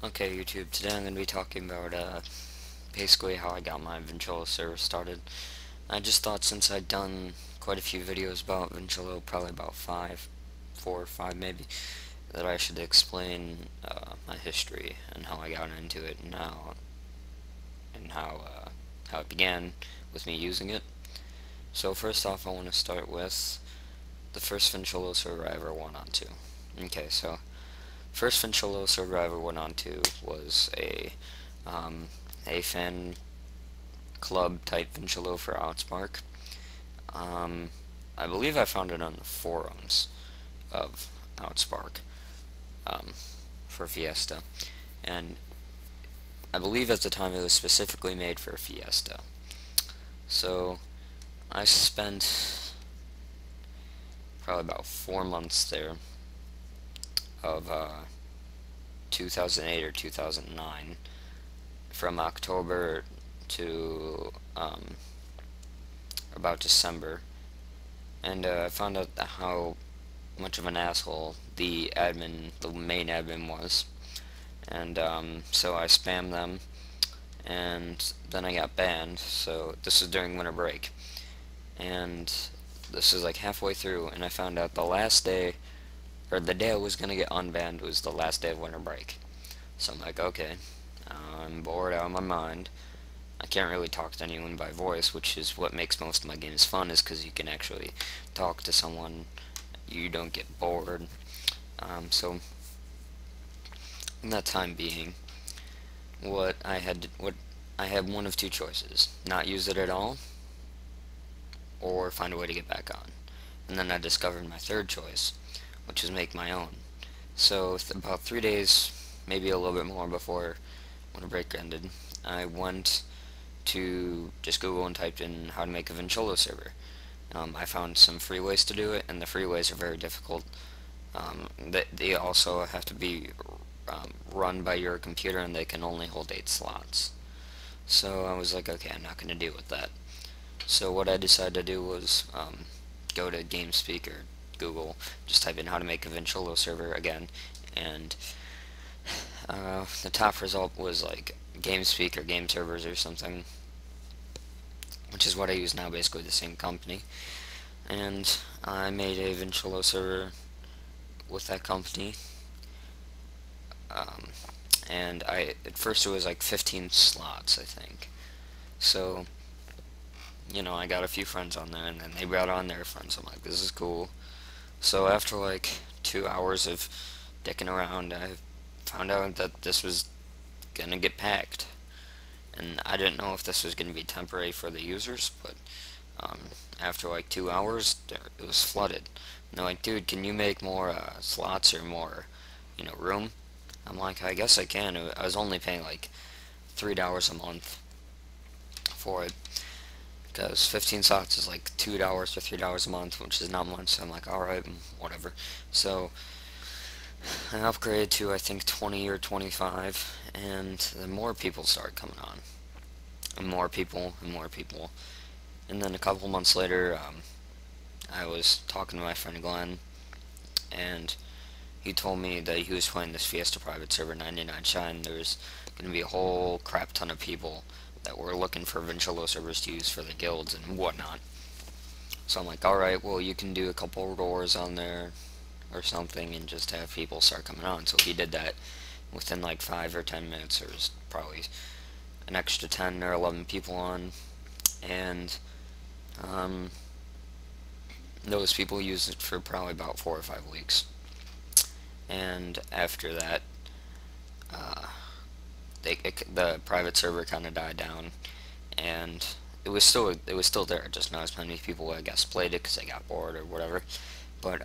Okay, YouTube, today I'm going to be talking about basically how I got my ventrilo server started. I just thought since I'd done quite a few videos about ventrilo, probably about 4 or 5 maybe, that I should explain my history and how I got into it and how it began with me using it. So first off, I want to start with the first ventrilo server I ever went onto. Okay, so first ventrilo server I ever went onto was a fan club type ventrilo for Outspark. I believe I found it on the forums of Outspark for Fiesta, and I believe at the time it was specifically made for Fiesta. So I spent probably about 4 months there of 2008 or 2009, from October to about December, and I found out how much of an asshole the main admin was, and so I spammed them, and then I got banned. So this was during winter break, and this is like halfway through, and I found out the last day, or the day I was gonna get unbanned, was the last day of winter break. So I'm like, okay, I'm bored out of my mind. I can't really talk to anyone by voice, which is what makes most of my games fun, is because you can actually talk to someone. You don't get bored. So in that time being, what I had one of two choices: not use it at all, or find a way to get back on. And then I discovered my third choice, which is make my own. So about 3 days, maybe a little bit more before winter break ended, I went to just Google and typed in how to make a ventrilo server. I found some free ways to do it, and the free ways are very difficult. They also have to be run by your computer, and they can only hold 8 slots. So I was like, okay, I'm not going to deal with that. So what I decided to do was go to GameSpeak or Google, just type in how to make a ventrilo server again, and the top result was like GameSpeak or Game Servers or something, which is what I use now, basically the same company. And I made a ventrilo server with that company, and at first it was like 15 slots, I think. So, I got a few friends on there, and then they brought on their friends. I'm like, this is cool. So after like 2 hours of dicking around, I found out that this was gonna get packed, and I didn't know if this was gonna be temporary for the users, but after like 2 hours, it was flooded. And they're like, dude, can you make more slots or more, room? I'm like, I guess I can. I was only paying like $3 a month for it, because 15 slots is like $2 or $3 a month, which is not much. So I'm like, alright, whatever. So I upgraded to, I think, 20 or 25, and then more people started coming on, and more people, and more people. And then a couple months later, I was talking to my friend Glenn, and he told me that he was playing this Fiesta private server 99 Shine. There's going to be a whole crap ton of people that were looking for ventrilo servers to use for the guilds and whatnot. So I'm like, alright, well, you can do a couple roars on there or something and just have people start coming on. So he did that. Within like 5 or 10 minutes, there was probably an extra 10 or 11 people on, and those people used it for probably about 4 or 5 weeks. And after that, the private server kind of died down, and it was still there, just not as many people, I guess, played it because they got bored or whatever. But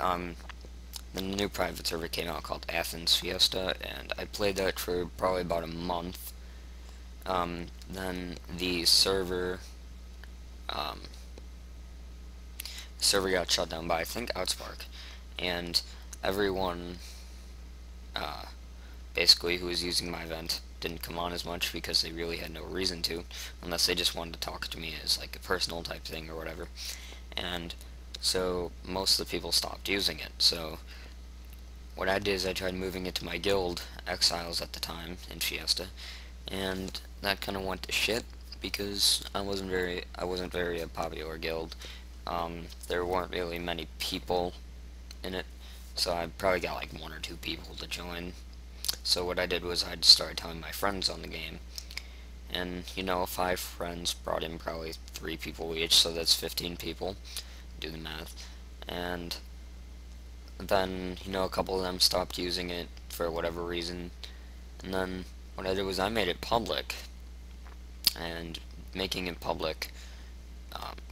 the new private server came out called Athens Fiesta, and I played that for probably about a month. Then the server got shut down by, I think, Outspark, and everyone basically who was using my event didn't come on as much because they really had no reason to, unless they just wanted to talk to me as like a personal type thing or whatever. And so most of the people stopped using it. So what I did is I tried moving it to my guild, Exiles at the time, in Fiesta, and that kind of went to shit because I wasn't very a popular guild. There weren't really many people in it, so I probably got like one or two people to join. So what I did was I just started telling my friends on the game, and 5 friends brought in probably 3 people each, so that's 15 people. Do the math, and then a couple of them stopped using it for whatever reason, and then what I did was I made it public, and making it public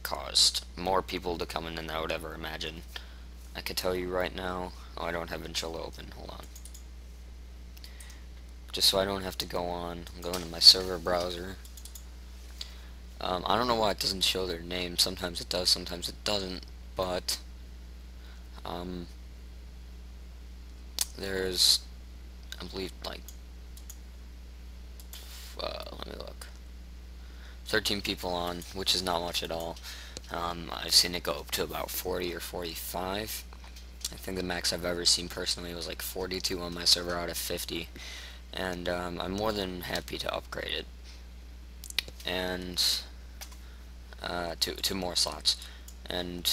caused more people to come in than I would ever imagine. I could tell you right now. Oh, I don't have ventrilo open. Hold on. Just so I don't have to go on. I'm going to my server browser. I don't know why it doesn't show their name. Sometimes it does, sometimes it doesn't. But there's, I believe, like, let me look. 13 people on, which is not much at all. I've seen it go up to about 40 or 45. I think the max I've ever seen personally was like 42 on my server out of 50. And I'm more than happy to upgrade it. And to more slots. And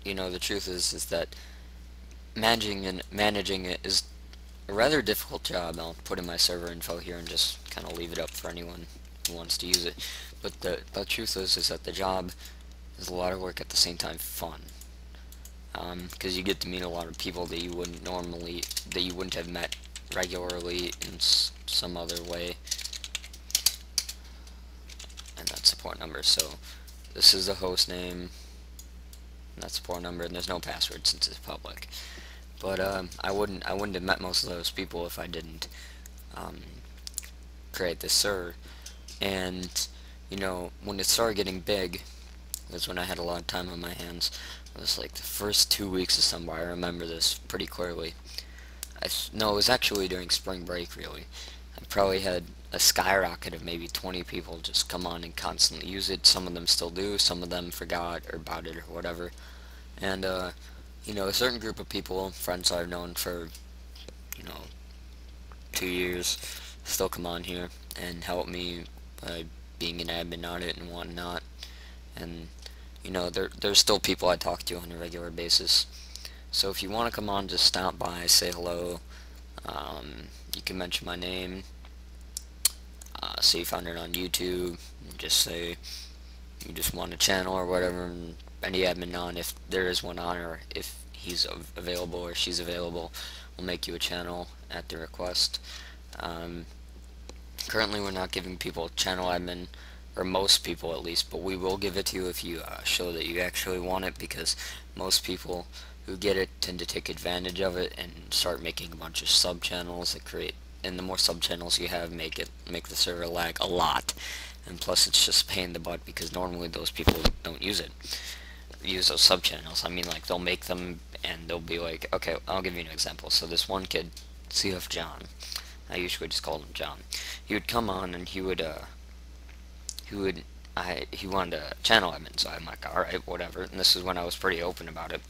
the truth is that managing it is a rather difficult job. I'll put in my server info here and just kind of leave it up for anyone who wants to use it. But the truth is that the job is a lot of work, at the same time fun. Because you get to meet a lot of people that you wouldn't have met regularly in some other way. And that support number. So this is the host name, and that support number, and there's no password since it's public. But I wouldn't have met most of those people if I didn't create this server. And when it started getting big, that's when I had a lot of time on my hands. It was like the first 2 weeks of summer. I remember this pretty clearly. No, it was actually during spring break, really. I probably had a skyrocket of maybe 20 people just come on and constantly use it. Some of them still do, some of them forgot or about it or whatever. And a certain group of people, friends I've known for 2 years, still come on here and help me by being an admin on it and whatnot. And there's still people I talk to on a regular basis. So if you want to come on, just stop by, say hello. You can mention my name. Say you found it on YouTube. And just say you just want a channel or whatever. And any admin on, if there is one on, or if he's available or she's available, we'll make you a channel at the request. Currently, we're not giving people channel admin, or most people at least, but we will give it to you if you show that you actually want it, because most people who get it tend to take advantage of it and start making a bunch of sub channels that create, and the more sub channels you have, make the server lag a lot. And plus, it's just a pain in the butt, because normally those people don't use those sub channels. I mean, like, they'll make them and they'll be like, okay, I'll give you an example. So this one kid, CF John, I usually just call him John. He would come on and he wanted a channel admin, so I'm like, alright, whatever. And this is when I was pretty open about it.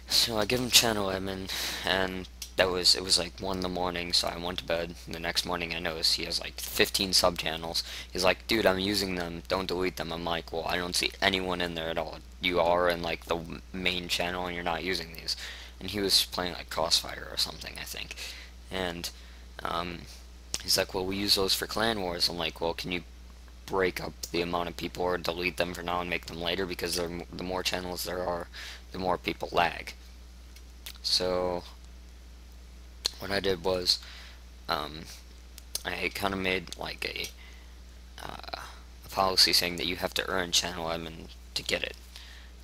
So I give him channel admin, and it was like 1 in the morning, so I went to bed. And the next morning I noticed he has like 15 sub channels. He's like, dude, I'm using them, don't delete them. I'm like, well, I don't see anyone in there at all. You are in like the main channel and you're not using these. And he was playing like Crossfire or something, I think. And he's like, well, we use those for clan wars. I'm like, well, can you break up the amount of people or delete them for now and make them later, because the more channels there are, the more people lag. So what I did was I kind of made like a policy saying that you have to earn channel admin to get it.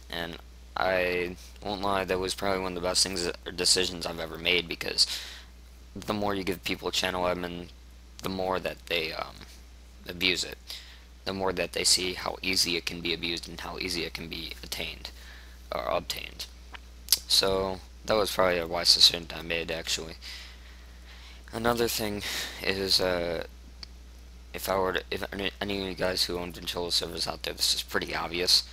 And I won't lie, that was probably one of the best decisions I've ever made, because the more you give people channel admin, the more that they abuse it. The more that they see how easy it can be abused and how easy it can be attained or obtained. So that was probably a wise decision I made, actually. Another thing is, if any of you guys who own ventrilo servers out there, this is pretty obvious.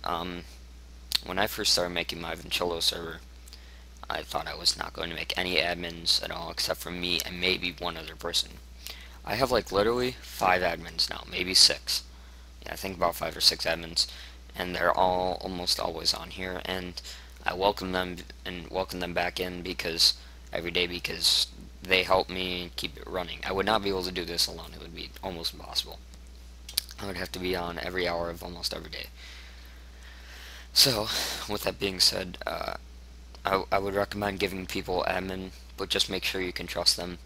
When I first started making my ventrilo server, I thought I was not going to make any admins at all except for me and maybe one other person. I have like literally 5 admins now, maybe 6. Yeah, I think about 5 or 6 admins, and they're all almost always on here, and I welcome them back in because every day, because they help me keep it running. I would not be able to do this alone. It would be almost impossible. I would have to be on every hour of almost every day. So, with that being said, I would recommend giving people admin, but just make sure you can trust them.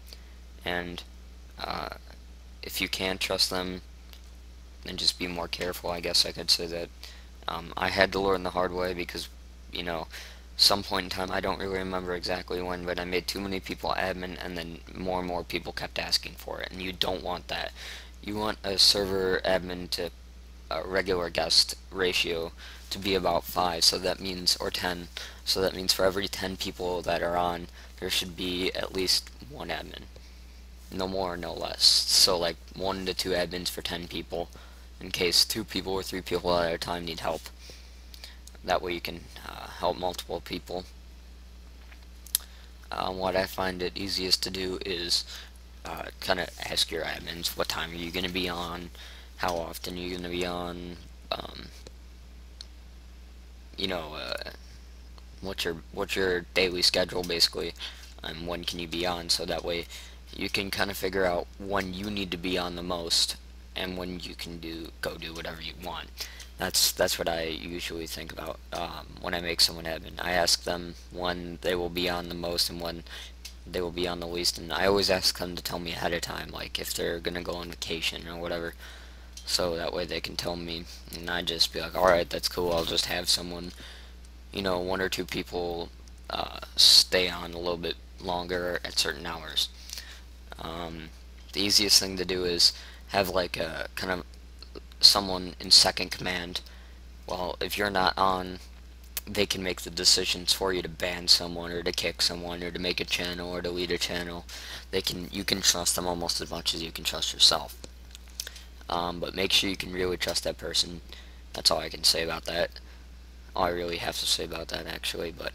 And uh, if you can't trust them, then just be more careful. I guess I could say that. I had to learn the hard way because, you know, some point in time, I don't really remember exactly when, but I made too many people admin, and then more and more people kept asking for it, and you don't want that. You want a server admin to regular guest ratio to be about 5, so that means, or 10, so that means for every 10 people that are on, there should be at least one admin. No more, no less. So like 1 to 2 admins for 10 people, in case 2 people or 3 people at a time need help. That way you can help multiple people. What I find it easiest to do is kind of ask your admins, what time are you going to be on, how often are you going to be on, you know, what's your daily schedule basically, and when can you be on, so that way you can kind of figure out when you need to be on the most and when you can go do whatever you want. That's what I usually think about when I make someone admin. I ask them when they will be on the most and when they will be on the least, and I always ask them to tell me ahead of time, like if they're gonna go on vacation or whatever, so that way they can tell me, and I just be like, alright, that's cool, I'll just have someone, you know, 1 or 2 people stay on a little bit longer at certain hours. The easiest thing to do is have like a kind of someone in second command. Well, if you're not on, they can make the decisions for you to ban someone or to kick someone or to make a channel or delete a channel. You can trust them almost as much as you can trust yourself. But make sure you can really trust that person. That's all I can say about that. All I really have to say about that, actually. But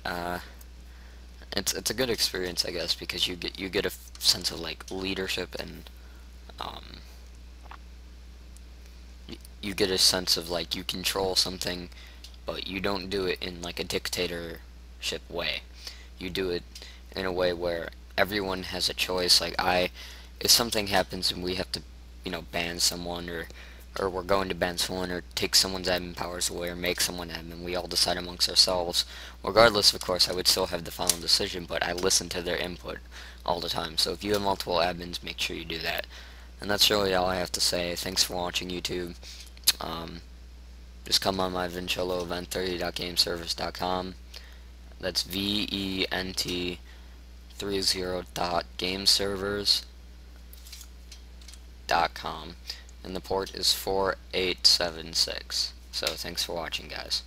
it's a good experience, I guess, because you get a sense of like leadership, and you get a sense of like you control something, but you don't do it in like a dictatorship way. You do it in a way where everyone has a choice. Like if something happens and we have to, you know, ban someone, or we're going to ban someone, or take someone's admin powers away, or make someone admin, we all decide amongst ourselves. Regardless, of course, I would still have the final decision, but I listen to their input all the time. So if you have multiple admins, make sure you do that. And that's really all I have to say. Thanks for watching, YouTube. Just come on my ventrilo vent30.gameservers.com. That's vent30.gameservers.com, and the port is 4876. So thanks for watching, guys.